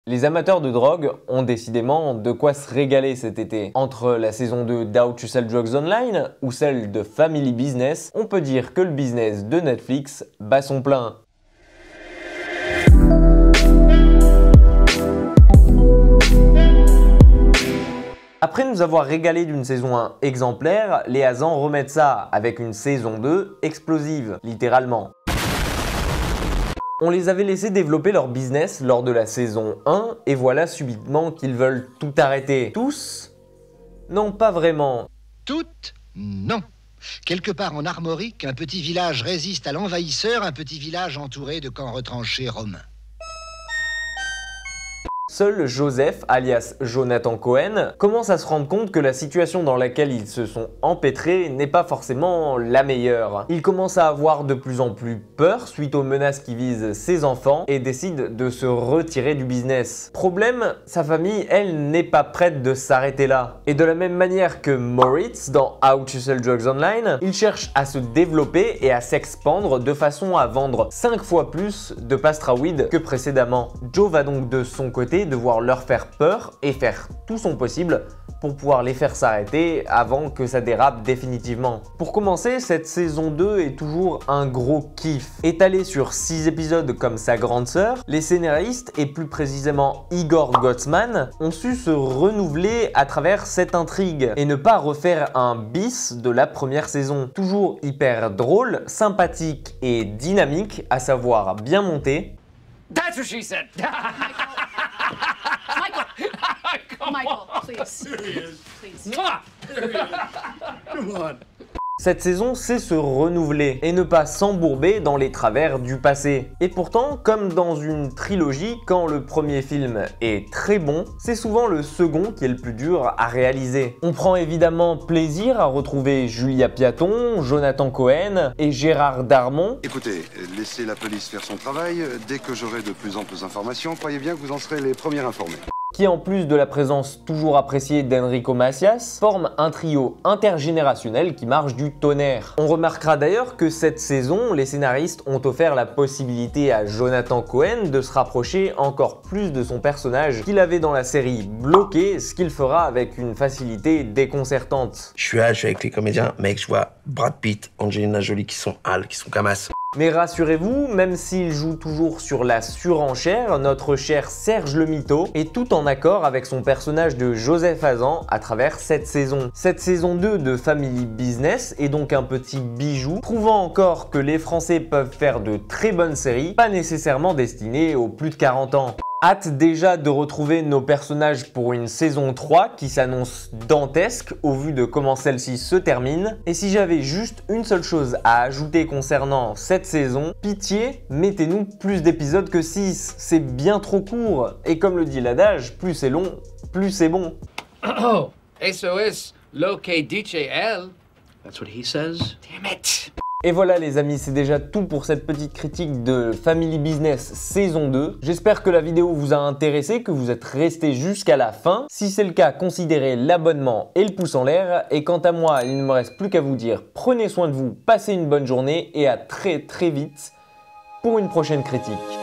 Les amateurs de drogue ont décidément de quoi se régaler cet été. Entre la saison 2 d'How to Sell Drugs Online ou celle de Family Business, on peut dire que le business de Netflix bat son plein. Après nous avoir régalé d'une saison 1 exemplaire, les Hazans remettent ça avec une saison 2 explosive, littéralement. On les avait laissés développer leur business lors de la saison 1 et voilà subitement qu'ils veulent tout arrêter. Tous? Non, pas vraiment. Toutes? Non. Quelque part en Armorique, un petit village résiste à l'envahisseur, un petit village entouré de camps retranchés romains. Seul Joseph, alias Jonathan Cohen, commence à se rendre compte que la situation dans laquelle ils se sont empêtrés n'est pas forcément la meilleure. Il commence à avoir de plus en plus peur suite aux menaces qui visent ses enfants et décide de se retirer du business. Problème, sa famille, elle, n'est pas prête de s'arrêter là. Et de la même manière que Moritz dans How to Sell Drugs Online, il cherche à se développer et à s'expandre de façon à vendre 5 fois plus de pastra weed que précédemment. Joe va donc de son côté devoir leur faire peur et faire tout son possible pour pouvoir les faire s'arrêter avant que ça dérape définitivement. Pour commencer, cette saison 2 est toujours un gros kiff. Étalée sur 6 épisodes comme sa grande sœur, les scénaristes, et plus précisément Igor Gotsman, ont su se renouveler à travers cette intrigue et ne pas refaire un bis de la première saison. Toujours hyper drôle, sympathique et dynamique, à savoir bien monté. That's what she said. Michael, please. Please. Come on. Cette saison sait se renouveler et ne pas s'embourber dans les travers du passé. Et pourtant, comme dans une trilogie, quand le premier film est très bon, c'est souvent le second qui est le plus dur à réaliser. On prend évidemment plaisir à retrouver Julia Piaton, Jonathan Cohen et Gérard Darmon. Écoutez, laissez la police faire son travail. Dès que j'aurai de plus amples informations, croyez bien que vous en serez les premiers informés. Qui, en plus de la présence toujours appréciée d'Enrico Macias, forme un trio intergénérationnel qui marche du tonnerre. On remarquera d'ailleurs que cette saison, les scénaristes ont offert la possibilité à Jonathan Cohen de se rapprocher encore plus de son personnage qu'il avait dans la série bloqué, ce qu'il fera avec une facilité déconcertante. Je suis avec les comédiens, mec, je vois Brad Pitt, Angelina Jolie qui sont Hal, qui sont Camas. Mais rassurez-vous, même s'il joue toujours sur la surenchère, notre cher Serge le Mito est tout en accord avec son personnage de Joseph Hazan à travers cette saison. Cette saison 2 de Family Business est donc un petit bijou, prouvant encore que les Français peuvent faire de très bonnes séries, pas nécessairement destinées aux plus de 40 ans. Hâte déjà de retrouver nos personnages pour une saison 3 qui s'annonce dantesque au vu de comment celle-ci se termine. Et si j'avais juste une seule chose à ajouter concernant cette saison, pitié, mettez-nous plus d'épisodes que 6. C'est bien trop court. Et comme le dit l'adage, plus c'est long, plus c'est bon. Oh, SOS, locate DJL. That's what he says. Damn it. Et voilà les amis, c'est déjà tout pour cette petite critique de Family Business saison 2. J'espère que la vidéo vous a intéressé, que vous êtes resté jusqu'à la fin. Si c'est le cas, considérez l'abonnement et le pouce en l'air. Et quant à moi, il ne me reste plus qu'à vous dire prenez soin de vous, passez une bonne journée et à très vite pour une prochaine critique.